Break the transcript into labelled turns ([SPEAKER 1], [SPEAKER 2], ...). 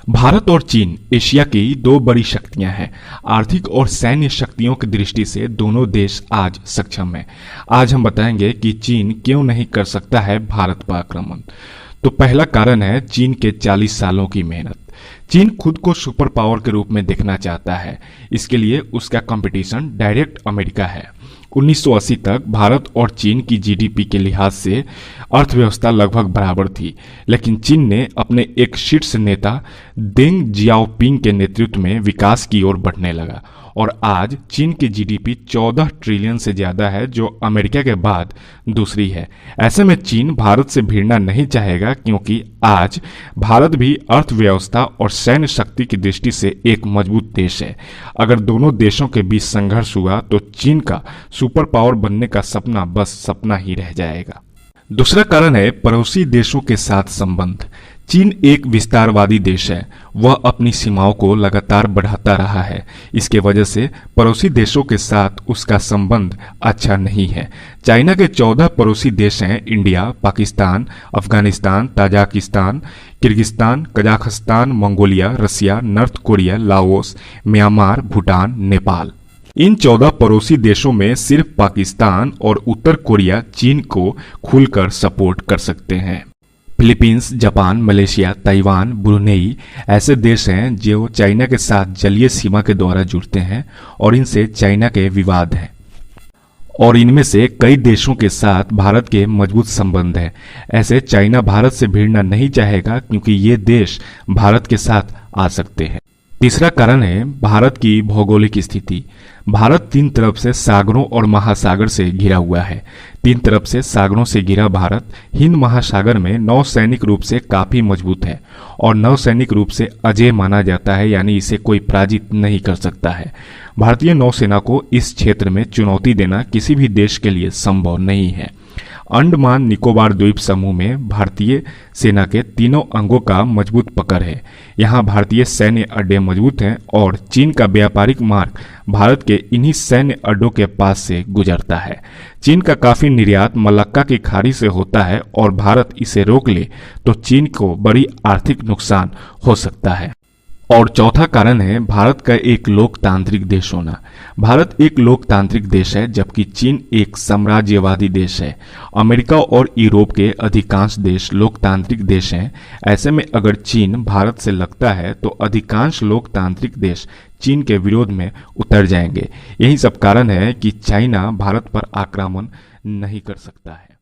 [SPEAKER 1] भारत और चीन एशिया की दो बड़ी शक्तियां हैं। आर्थिक और सैन्य शक्तियों की दृष्टि से दोनों देश आज सक्षम हैं। आज हम बताएंगे कि चीन क्यों नहीं कर सकता है भारत पर आक्रमण। तो पहला कारण है चीन के 40 सालों की मेहनत। चीन खुद को सुपर पावर के रूप में देखना चाहता है। इसके लिए उसका कंपटीशन डायरेक्ट अमेरिका है। 1980 तक भारत और चीन की जीडीपी के लिहाज से अर्थव्यवस्था लगभग बराबर थी, लेकिन चीन ने अपने एक शीर्ष नेता देंग जियाओपिंग के नेतृत्व में विकास की ओर बढ़ने लगा और आज चीन की जीडीपी 14 ट्रिलियन से ज्यादा है, जो अमेरिका के बाद दूसरी है। ऐसे में चीन भारत से भिड़ना नहीं चाहेगा, क्योंकि आज भारत भी अर्थव्यवस्था और सैन्य शक्ति की दृष्टि से एक मजबूत देश है। अगर दोनों देशों के बीच संघर्ष हुआ तो चीन का सुपर पावर बनने का सपना बस सपना ही रह जाएगा। दूसरा कारण है पड़ोसी देशों के साथ संबंध। चीन एक विस्तारवादी देश है। वह अपनी सीमाओं को लगातार बढ़ाता रहा है। इसके वजह से पड़ोसी देशों के साथ उसका संबंध अच्छा नहीं है। चाइना के 14 पड़ोसी देश हैं: India, Pakistan, Afghanistan, Tajikistan, Kyrgyzstan, Kazakhstan, Mongolia, Russia, North Korea, Laos, Myanmar, Bhutan, Nepal. इन 14 पड़ोसी देशों में सिर्फ पाकिस्तान और उत्तर कोरिया चीन को खुलकर सपोर्ट कर सकते हैं। Philippines, Japan, Malaysia, Taiwan, Brunei ऐसे देश हैं जो चाइना के साथ जलीय सीमा के द्वारा जुड़ते हैं और इनसे चाइना के विवाद हैं। और इनमें से कई देशों के साथ भारत के मजबूत संबंध हैं। ऐसे चाइना भारत से भिड़ना नहीं चाहेगा, क्योंकि ये देश भारत के साथ आ सकते हैं। तीसरा कारण है भारत की भौगोलिक स्थिति। भारत 3 तरफ से सागरों और महासागर से घिरा हुआ है। 3 तरफ से सागरों से घिरा भारत हिंद महासागर में नौसैनिक रूप से काफी मजबूत है और नौसैनिक रूप से अजेय माना जाता है, यानी इसे कोई पराजित नहीं कर सकता है। भारतीय नौसेना को इस क्षेत्र में चुनौती देना किसी भी देश के लिए संभव नहीं है। अंडमान निकोबार द्वीप समूह में भारतीय सेना के तीनों अंगों का मजबूत पकड़ है। यहाँ भारतीय सैन्य अड्डे मजबूत हैं और चीन का व्यापारिक मार्ग भारत के इन्हीं सैन्य अड्डों के पास से गुजरता है। चीन का काफी निर्यात मलक्का की खाड़ी से होता है और भारत इसे रोक ले तो चीन को बड़ी आर्थिक नुकसान हो सकता है। और चौथा कारण है भारत का एक लोकतांत्रिक देश होना। भारत एक लोकतांत्रिक देश है, जबकि चीन एक साम्राज्यवादी देश है। अमेरिका और यूरोप के अधिकांश देश लोकतांत्रिक देश हैं। ऐसे में अगर चीन भारत से लगता है तो अधिकांश लोकतांत्रिक देश चीन के विरोध में उतर जाएंगे। यही सब कारण है कि चाइना भारत पर आक्रमण नहीं कर सकता है।